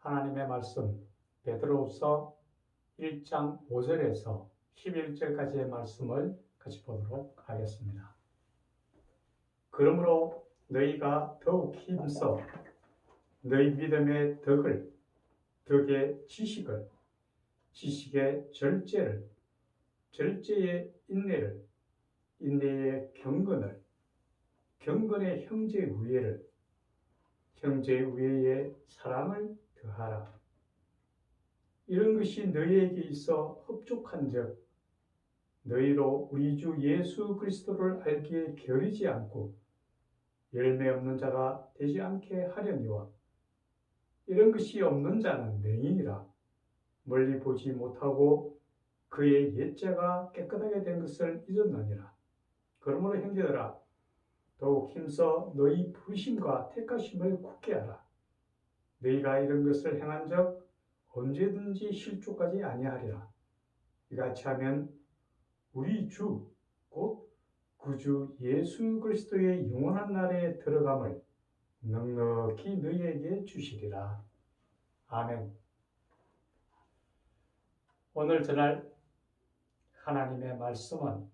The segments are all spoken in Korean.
하나님의 말씀 베드로후서 1장 5절에서 11절까지의 말씀을 같이 보도록 하겠습니다. 그러므로 너희가 더욱 힘써 너희 믿음의 덕의 지식을, 지식의 절제를, 절제의 인내를, 인내의 경건을, 경건의 형제의 우애를, 형제의 우애의 사랑을 더하라. 이런 것이 너희에게 있어 흡족한즉 너희로 우리 주 예수 그리스도를 알기에 게으르지 않고 열매 없는 자가 되지 않게 하려니와 이런 것이 없는 자는 맹인이라 멀리 보지 못하고 그의 옛자가 깨끗하게 된 것을 잊었느니라. 그러므로 형제들아 더욱 힘써 너희 부르심과 택하심을 굳게 하라. 너희가 이런 것을 행한 적 언제든지 실족하지 아니하리라. 이같이 하면 우리 주 곧 구주 예수 그리스도의 영원한 날에 들어감을 넉넉히 너희에게 주시리라. 아멘. 오늘 전할 하나님의 말씀은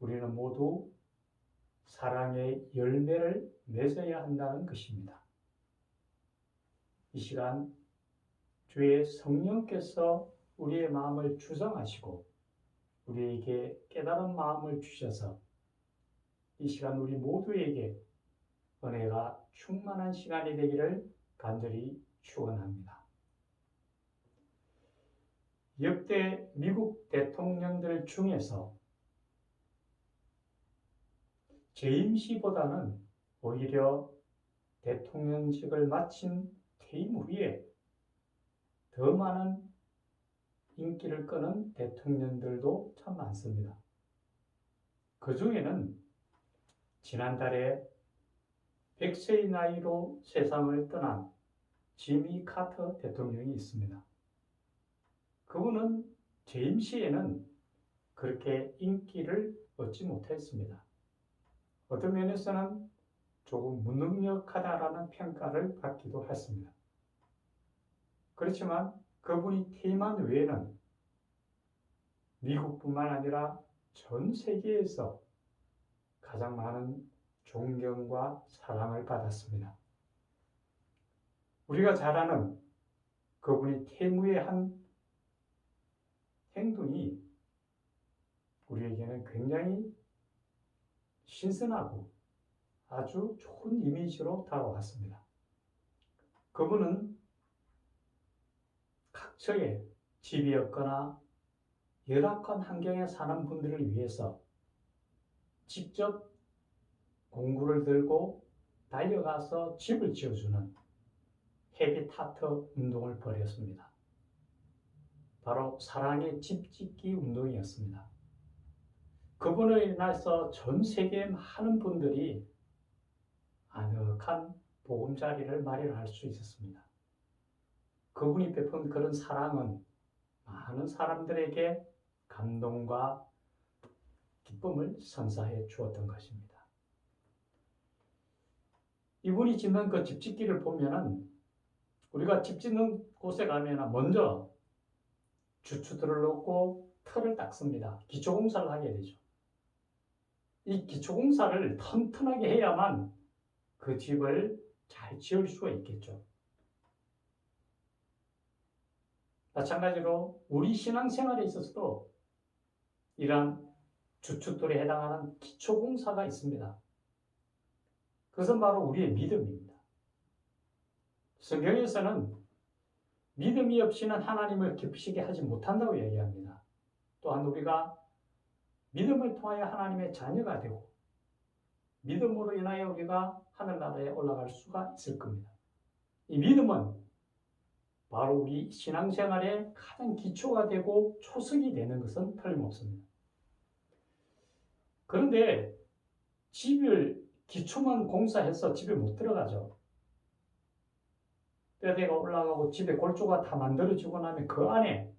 우리는 모두 사랑의 열매를 맺어야 한다는 것입니다. 이 시간 주의 성령께서 우리의 마음을 주장하시고 우리에게 깨달은 마음을 주셔서 이 시간 우리 모두에게 은혜가 충만한 시간이 되기를 간절히 축원합니다. 역대 미국 대통령들 중에서 제임스보다는 오히려 대통령직을 마친 퇴임 후에 더 많은 인기를 끄는 대통령들도 참 많습니다. 그 중에는 지난달에 100세의 나이로 세상을 떠난 지미 카터 대통령이 있습니다. 그분은 재임 시에는 그렇게 인기를 얻지 못했습니다. 어떤 면에서는 조금 무능력하다라는 평가를 받기도 했습니다. 그렇지만 그분이 퇴임한 외에는 미국뿐만 아니라 전 세계에서 가장 많은 존경과 사랑을 받았습니다. 우리가 잘 아는 그분이 퇴임 후에 한 행동이 우리에게는 굉장히 신선하고 아주 좋은 이미지로 다가왔습니다. 그분은 각처에 집이 없거나 열악한 환경에 사는 분들을 위해서 직접 공구를 들고 달려가서 집을 지어주는 헤비타트 운동을 벌였습니다. 바로 사랑의 집 짓기 운동이었습니다. 그분으로 인해서 전 세계의 많은 분들이 아늑한 보금자리를 마련할 수 있었습니다. 그분이 베푼 그런 사랑은 많은 사람들에게 감동과 기쁨을 선사해 주었던 것입니다. 이분이 짓는 그 집 짓기를 보면은 우리가 집 짓는 곳에 가면 먼저 주추들을 놓고 틀을 닦습니다. 기초공사를 하게 되죠. 이 기초공사를 튼튼하게 해야만 그 집을 잘 지을 수가 있겠죠. 마찬가지로 우리 신앙생활에 있어서도 이러한 주춧돌에 해당하는 기초공사가 있습니다. 그것은 바로 우리의 믿음입니다. 성경에서는 믿음이 없이는 하나님을 기쁘시게 하지 못한다고 얘기합니다. 또한 우리가 믿음을 통하여 하나님의 자녀가 되고 믿음으로 인하여 우리가 하늘나라에 올라갈 수가 있을 겁니다. 이 믿음은 바로 우리 신앙생활의 가장 기초가 되고 초석이 되는 것은 틀림없습니다. 그런데 집을 기초만 공사해서 집에 못 들어가죠. 뼈대가 올라가고 집에 골조가 다 만들어지고 나면 그 안에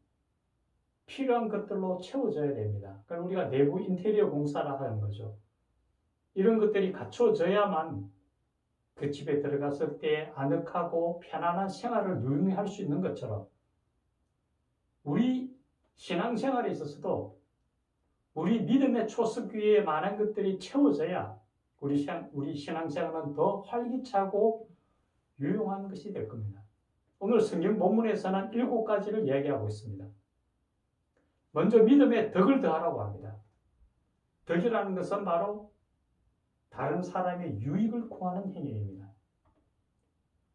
필요한 것들로 채워져야 됩니다. 그러니까 우리가 내부 인테리어 공사를 하는 거죠. 이런 것들이 갖춰져야만 그 집에 들어갔을 때 아늑하고 편안한 생활을 누리게 할 수 있는 것처럼 우리 신앙생활에 있어서도 우리 믿음의 초석 위에 많은 것들이 채워져야 우리 신앙생활은 더 활기차고 유용한 것이 될 겁니다. 오늘 성경 본문에서는 7가지를 이야기하고 있습니다. 먼저 믿음의 덕을 더하라고 합니다. 덕이라는 것은 바로 다른 사람의 유익을 구하는 행위입니다.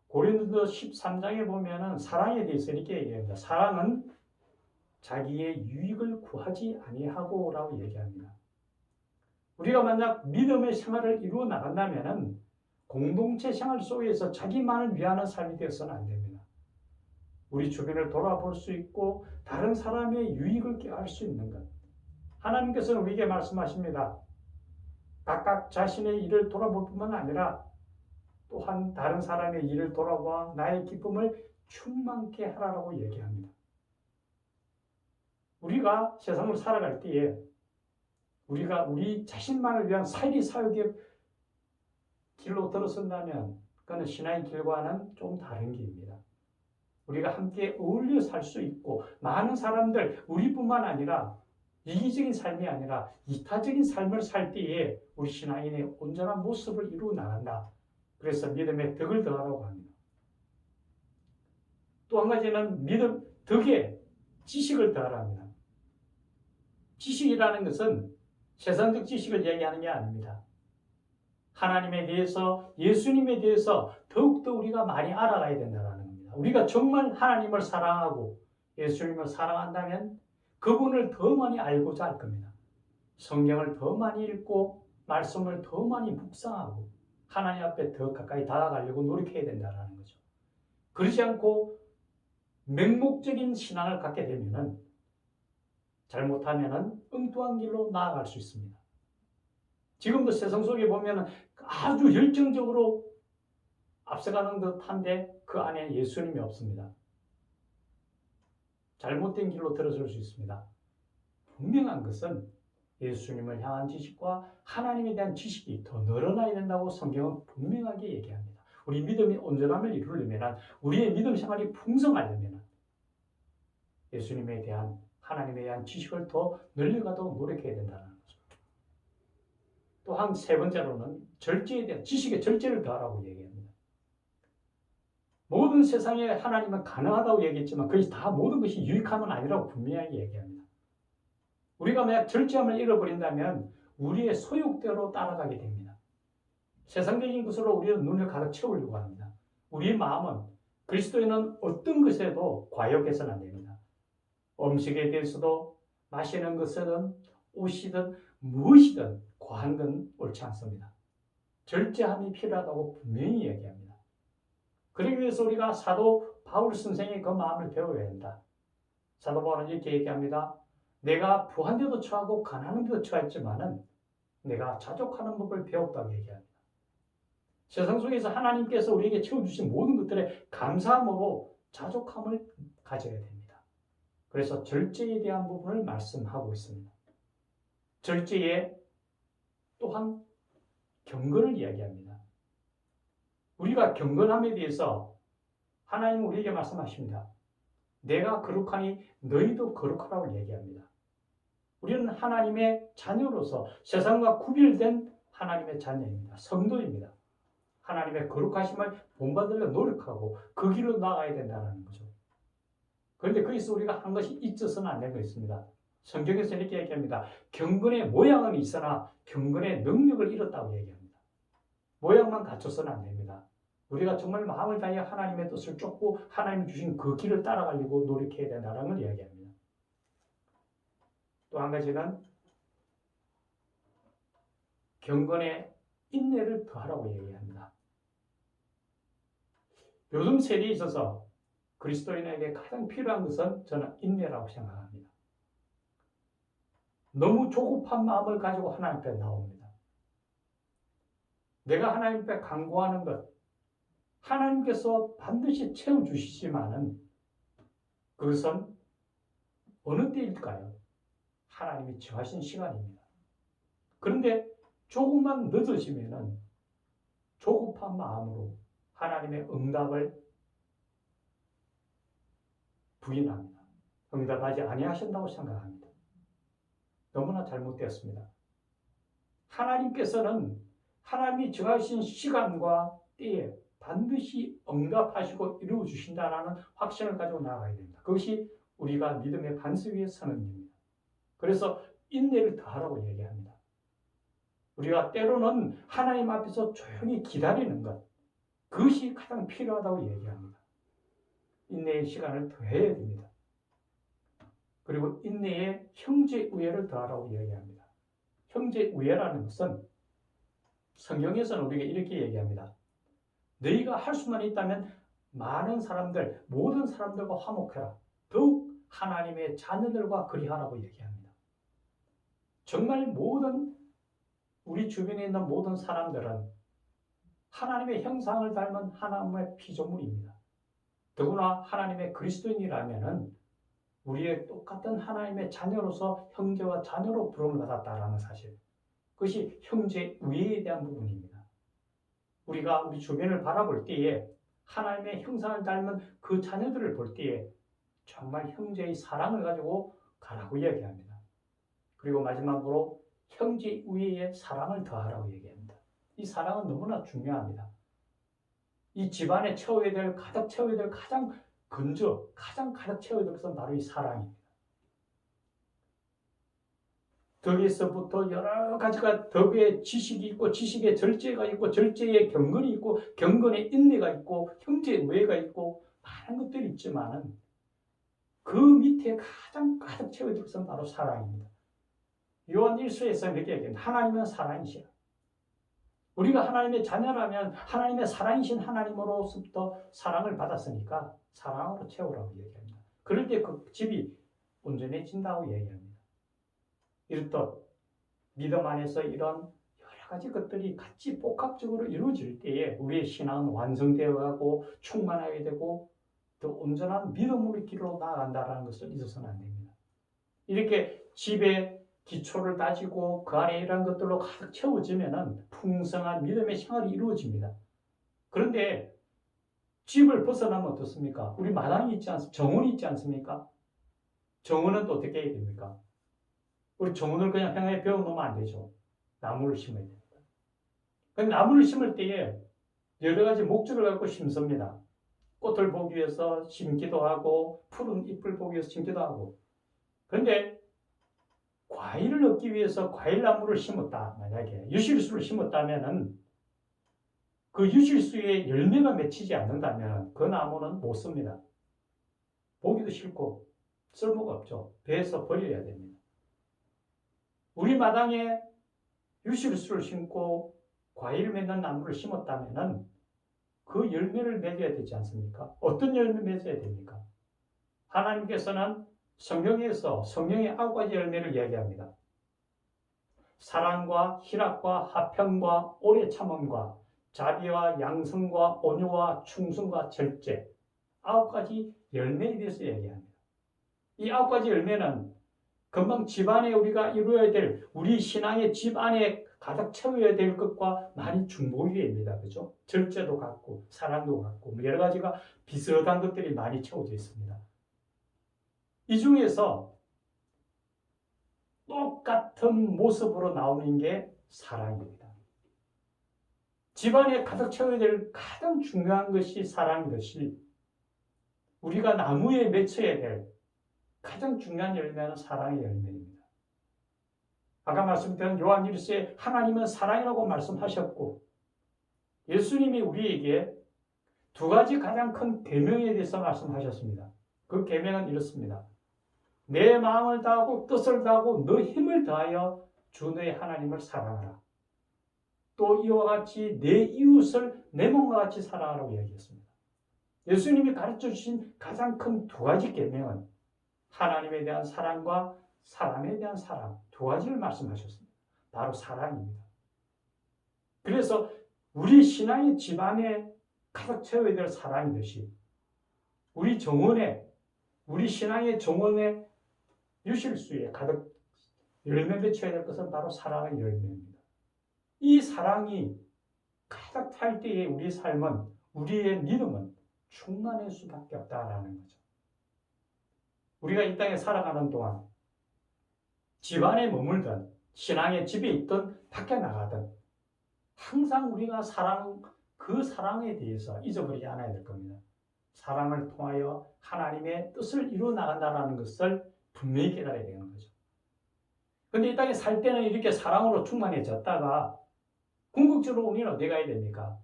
고린도서 13장에 보면은 사랑에 대해서 이렇게 얘기합니다. 사랑은 자기의 유익을 구하지 아니하고라고 얘기합니다. 우리가 만약 믿음의 생활을 이루어 나간다면은 공동체 생활 속에서 자기만을 위하는 삶이 되어서는 안 됩니다. 우리 주변을 돌아볼 수 있고 다른 사람의 유익을 꾀할 수 있는 것. 하나님께서는 우리에게 말씀하십니다. 각각 자신의 일을 돌아볼 뿐만 아니라 또한 다른 사람의 일을 돌아봐 나의 기쁨을 충만케 하라고 얘기합니다. 우리가 세상을 살아갈 때에 우리가 우리 자신만을 위한 사리 사욕의 길로 들어선다면 그건 신앙의 길과는 좀 다른 길입니다. 우리가 함께 어울려 살 수 있고 많은 사람들 우리뿐만 아니라 이기적인 삶이 아니라 이타적인 삶을 살 때에 우리 신앙인의 온전한 모습을 이루어 나간다. 그래서 믿음의 덕을 더하라고 합니다. 또 한 가지는 덕에 지식을 더하라 합니다. 지식이라는 것은 세상적 지식을 얘기하는 게 아닙니다. 하나님에 대해서, 예수님에 대해서 더욱더 우리가 많이 알아가야 된다는 겁니다. 우리가 정말 하나님을 사랑하고 예수님을 사랑한다면 그분을 더 많이 알고자 할 겁니다. 성경을 더 많이 읽고 말씀을 더 많이 묵상하고 하나님 앞에 더 가까이 다가가려고 노력해야 된다는 거죠. 그렇지 않고 맹목적인 신앙을 갖게 되면은 잘못하면은 엉뚱한 길로 나아갈 수 있습니다. 지금도 세상 속에 보면은 아주 열정적으로 앞서가는 듯한데 그 안에 예수님이 없습니다. 잘못된 길로 들어설 수 있습니다. 분명한 것은 예수님을 향한 지식과 하나님에 대한 지식이 더 늘어나야 된다고 성경은 분명하게 얘기합니다. 우리 믿음이 온전함을 이루려면 우리의 믿음 생활이 풍성하려면 예수님에 대한 하나님에 대한 지식을 더 늘려가도록 노력해야 된다는 거죠. 또한 세 번째로는 절제에 대한 지식의 절제를 더하라고 얘기합니다. 모든 세상에 하나님은 가능하다고 얘기했지만 그것이 다 모든 것이 유익함은 아니라고 분명하게 얘기합니다. 우리가 만약 절제함을 잃어버린다면 우리의 소욕대로 따라가게 됩니다. 세상적인 것으로 우리는 눈을 가득 채우려고 합니다. 우리의 마음은 그리스도인은 어떤 것에도 과욕해서는 안 됩니다. 음식에 대해서도 마시는 것이든 옷이든 무엇이든 과한 건 옳지 않습니다. 절제함이 필요하다고 분명히 얘기합니다. 그러기 위해서 우리가 사도 바울 선생의 그 마음을 배워야 한다. 사도 바울은 이렇게 얘기합니다. 내가 부한 데도 처하고 가난한 데도 처했지만은 내가 자족하는 법을 배웠다고 얘기합니다. 세상 속에서 하나님께서 우리에게 채워주신 모든 것들에 감사함으로 자족함을 가져야 됩니다. 그래서 절제에 대한 부분을 말씀하고 있습니다. 절제에 또한 경건을 이야기합니다. 우리가 경건함에 대해서 하나님은 우리에게 말씀하십니다. 내가 거룩하니 너희도 거룩하라고 얘기합니다. 우리는 하나님의 자녀로서 세상과 구별된 하나님의 자녀입니다. 성도입니다. 하나님의 거룩하심을 본받으려 노력하고 그 길로 나아가야 된다는 거죠. 그런데 거기서 우리가 한 것이 잊어서는 안 되는 거 있습니다. 성경에서 이렇게 얘기합니다. 경건의 모양은 있으나 경건의 능력을 잃었다고 얘기합니다. 모양만 갖춰서는 안 됩니다. 우리가 정말 마음을 다해 하나님의 뜻을 쫓고 하나님이 주신 그 길을 따라가려고 노력해야 된다는 걸 이야기합니다. 또 한 가지는 경건의 인내를 더하라고 얘기합니다. 요즘 세대에 있어서 그리스도인에게 가장 필요한 것은 저는 인내라고 생각합니다. 너무 조급한 마음을 가지고 하나님 앞에 나옵니다. 내가 하나님 앞에 간구하는 것, 하나님께서 반드시 채워주시지만은 그것은 어느 때일까요? 하나님이 정하신 시간입니다. 그런데 조금만 늦어지면은 조급한 마음으로 하나님의 응답을 부인합니다. 응답하지 아니하신다고 생각합니다. 너무나 잘못되었습니다. 하나님께서는 하나님이 정하신 시간과 때에 반드시 응답하시고 이루어주신다는 확신을 가지고 나아가야 됩니다. 그것이 우리가 믿음의 반석 위에 서는 일입니다. 그래서 인내를 더하라고 얘기합니다. 우리가 때로는 하나님 앞에서 조용히 기다리는 것, 그것이 가장 필요하다고 얘기합니다. 인내의 시간을 더해야 됩니다. 그리고 인내에 형제우애를 더하라고 얘기합니다. 형제우애라는 것은 성경에서는 우리가 이렇게 얘기합니다. 너희가 할 수만 있다면 많은 사람들, 모든 사람들과 화목해라. 더욱 하나님의 자녀들과 그리하라고 얘기합니다. 정말 모든 우리 주변에 있는 모든 사람들은 하나님의 형상을 닮은 하나님의 피조물입니다. 더구나 하나님의 그리스도인이라면 우리의 똑같은 하나님의 자녀로서 형제와 자녀로 부름을 받았다라는 사실, 그것이 형제 우애에 대한 부분입니다. 우리가 우리 주변을 바라볼 때에 하나님의 형상을 닮은 그 자녀들을 볼 때에 정말 형제의 사랑을 가지고 가라고 얘기합니다. 그리고 마지막으로 형제 우애의 사랑을 더하라고 얘기합니다. 이 사랑은 너무나 중요합니다. 이 집안에 채워야 될, 가득 채워야 될 가장 가득 채워야 될 것은 바로 이 사랑입니다. 덕에서부터 여러 가지가 덕에 지식이 있고 지식에 절제가 있고 절제에 경건이 있고 경건에 인내가 있고 형제 우애가 있고 많은 것들이 있지만은 그 밑에 가장 가득 채워야 될 것은 바로 사랑입니다. 요한 1서에서 이렇게 얘기합니다. 하나님은 사랑이시라. 우리가 하나님의 자녀라면 하나님의 사랑이신 하나님으로부터 사랑을 받았으니까 사랑으로 채우라고 얘기합니다. 그럴 때 그 집이 온전해진다고 얘기합니다. 이렇듯 믿음 안에서 이런 여러 가지 것들이 같이 복합적으로 이루어질 때에 우리의 신앙은 완성되어 가고 충만하게 되고 더 온전한 믿음으로 길로 나아간다는 것을 잊어서는 안 됩니다. 이렇게 집에 기초를 다지고 그 안에 이런 것들로 가득 채워지면은 풍성한 믿음의 생활이 이루어집니다. 그런데 집을 벗어나면 어떻습니까? 우리 마당이 있지 않습니까? 정원이 있지 않습니까? 정원은 또 어떻게 해야 됩니까? 우리 정원을 그냥 향하에 베어놓으면 안 되죠. 나무를 심어야 됩니다. 나무를 심을 때에 여러 가지 목적을 갖고 심습니다. 꽃을 보기 위해서 심기도 하고 푸른 잎을 보기 위해서 심기도 하고. 그런데 과일을 얻기 위해서 과일나무를 심었다. 만약에 유실수를 심었다면은 그 유실수에 열매가 맺히지 않는다면 그 나무는 못 씁니다. 보기도 싫고 쓸모가 없죠. 배에서 버려야 됩니다. 우리 마당에 유실수를 심고 과일을 맺는 나무를 심었다면은 그 열매를 맺어야 되지 않습니까? 어떤 열매 맺어야 됩니까? 하나님께서는 성경에서 성령의 9가지 열매를 얘기합니다. 사랑과 희락과 화평과 오래 참음과 자비와 양성과 온유와 충성과 절제, 9가지 열매에 대해서 얘기합니다. 이 9가지 열매는 금방 집안에 우리가 이루어야 될, 우리 신앙의 집안에 가득 채워야 될 것과 많이 중복이 됩니다. 그죠? 절제도 같고 사랑도 같고 여러 가지가 비슷한 것들이 많이 채워져 있습니다. 이 중에서 똑같은 모습으로 나오는 게 사랑입니다. 집안에 가득 채워야 될 가장 중요한 것이 사랑이듯이 우리가 나무에 맺혀야 될 가장 중요한 열매는 사랑의 열매입니다. 아까 말씀드린 요한 1서에 하나님은 사랑이라고 말씀하셨고 예수님이 우리에게 2가지 가장 큰 계명에 대해서 말씀하셨습니다. 그 계명은 이렇습니다. 내 마음을 다하고 뜻을 다하고 너 힘을 다하여 주 너의 하나님을 사랑하라. 또 이와 같이 내 이웃을 내 몸과 같이 사랑하라고 얘기했습니다. 예수님이 가르쳐 주신 가장 큰 2가지 계명은 하나님에 대한 사랑과 사람에 대한 사랑, 2가지를 말씀하셨습니다. 바로 사랑입니다. 그래서 우리 신앙의 집안에 가득 채워야 될 사랑이듯이 우리 정원에, 우리 신앙의 정원에 유실수에 가득 열매 맺혀야 될 것은 바로 사랑의 열매입니다. 이 사랑이 가득 가득 찰 때에 우리 삶은, 우리의 믿음은 충만할 수밖에 없다라는 거죠. 우리가 이 땅에 살아가는 동안 집안에 머물든 신앙의 집에 있든 밖에 나가든 항상 우리가 그 사랑에 대해서 잊어버리지 않아야 될 겁니다. 사랑을 통하여 하나님의 뜻을 이루어 나간다는 것을 분명히 깨달아야 되는 거죠. 그런데 이 땅에 살 때는 이렇게 사랑으로 충만해졌다가 궁극적으로 우리는 어디 가야 됩니까?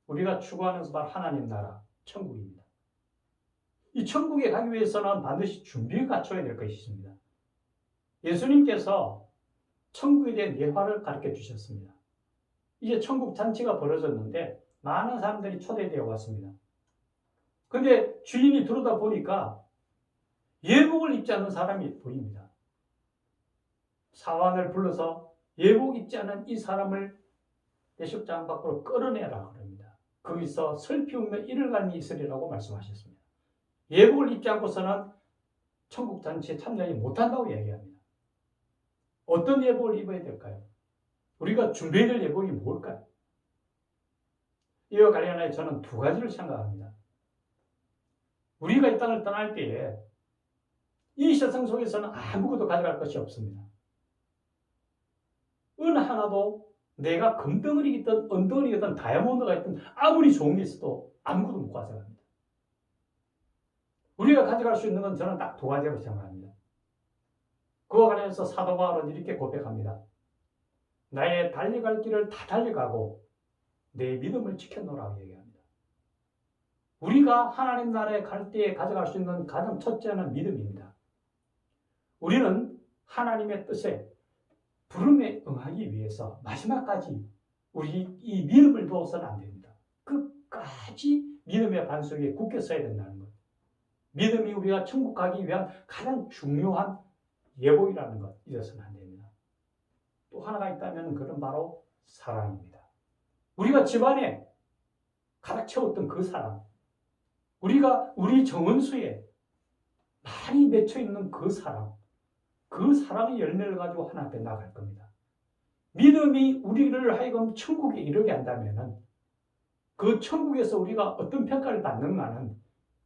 우리가 추구하는 바로 하나님 나라, 천국입니다. 이 천국에 가기 위해서는 반드시 준비를 갖춰야 될 것이 있습니다. 예수님께서 천국에 대한 예화를 가르쳐 주셨습니다. 이제 천국 잔치가 벌어졌는데 많은 사람들이 초대되어 왔습니다. 근데 주인이 들어다 보니까 예복을 입지 않은 사람이 보입니다. 사환을 불러서 예복 입지 않은 이 사람을 대식장 밖으로 끌어내라 그럽니다. 거기서 슬피 울며 이를 갈미 있으리라고 말씀하셨습니다. 예복을 입지 않고서는 천국 잔치에 참여하지 못한다고 얘기합니다. 어떤 예복을 입어야 될까요? 우리가 준비해야 될 예복이 뭘까요? 이와 관련하여 저는 두 가지를 생각합니다. 우리가 이 땅을 떠날 때에 이 세상 속에서는 아무것도 가져갈 것이 없습니다. 어느 하나도 내가 금덩어리겠든 은덩어리겠든 다이아몬드가 있든 아무리 좋은 게 있어도 아무것도 못 가져갑니다. 우리가 가져갈 수 있는 건 저는 딱 두 가지라고 생각합니다. 그와 관련해서 사도 바울은 이렇게 고백합니다. 나의 달려갈 길을 다 달려가고 내 믿음을 지켜놓으라고 얘기합니다. 우리가 하나님 나라에 갈 때에 가져갈 수 있는 가장 첫째는 믿음입니다. 우리는 하나님의 뜻에 부름에 응하기 위해서 마지막까지 우리 이 믿음을 놓아서는 안 됩니다. 끝까지 믿음의 반석에 굳게 서야 된다는 것. 믿음이 우리가 천국 가기 위한 가장 중요한 예복이라는 것 잊어서는 안 됩니다. 또 하나가 있다면 그건 바로 사랑입니다. 우리가 집안에 가득 채웠던 그 사랑, 우리가 우리 정원수에 많이 맺혀 있는 그 사랑, 그 사랑의 열매를 가지고 하나님 앞에 나갈 겁니다. 믿음이 우리를 하여금 천국에 이르게 한다면 그 천국에서 우리가 어떤 평가를 받는가는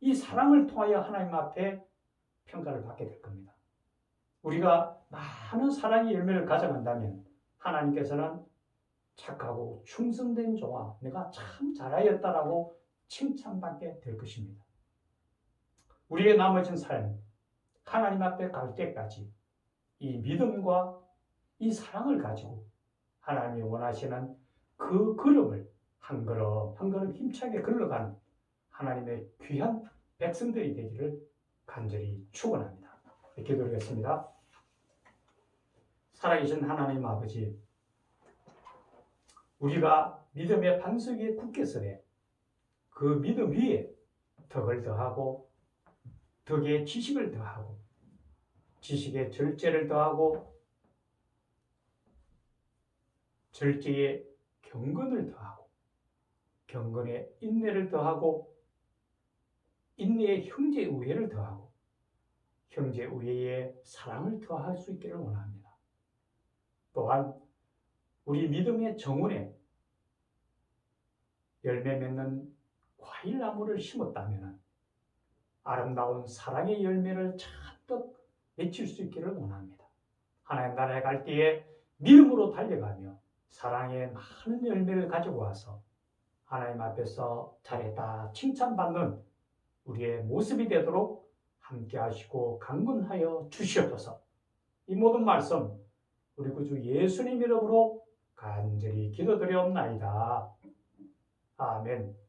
이 사랑을 통하여 하나님 앞에 평가를 받게 될 겁니다. 우리가 많은 사랑의 열매를 가져간다면 하나님께서는 착하고 충성된 종아, 내가 참 잘하였다라고 칭찬받게 될 것입니다. 우리의 나머진 삶, 하나님 앞에 갈 때까지 이 믿음과 이 사랑을 가지고 하나님이 원하시는 그 걸음을 한 걸음 한 걸음 힘차게 걸러가는 하나님의 귀한 백성들이 되기를 간절히 축원합니다. 기도드리겠습니다. 살아계신 하나님 아버지, 우리가 믿음의 반석 위에 굳게 서되 그 믿음 위에 덕을 더하고 덕에 지식을 더하고 지식에 절제를 더하고 절제에 경건을 더하고 경건에 인내를 더하고 인내에 형제우애를 더하고 형제우애에 사랑을 더할 수 있기를 원합니다. 또한 우리 믿음의 정원에 열매 맺는 과일나무를 심었다면 아름다운 사랑의 열매를 잔뜩 맺힐 수 있기를 원합니다. 하나님 나라에 갈 때에 믿음으로 달려가며 사랑의 많은 열매를 가지고 와서 하나님 앞에서 잘했다 칭찬받는 우리의 모습이 되도록 함께 하시고 강건하여 주시옵소서. 이 모든 말씀 우리 구주 예수님 이름으로 간절히 기도드리옵나이다. 아멘.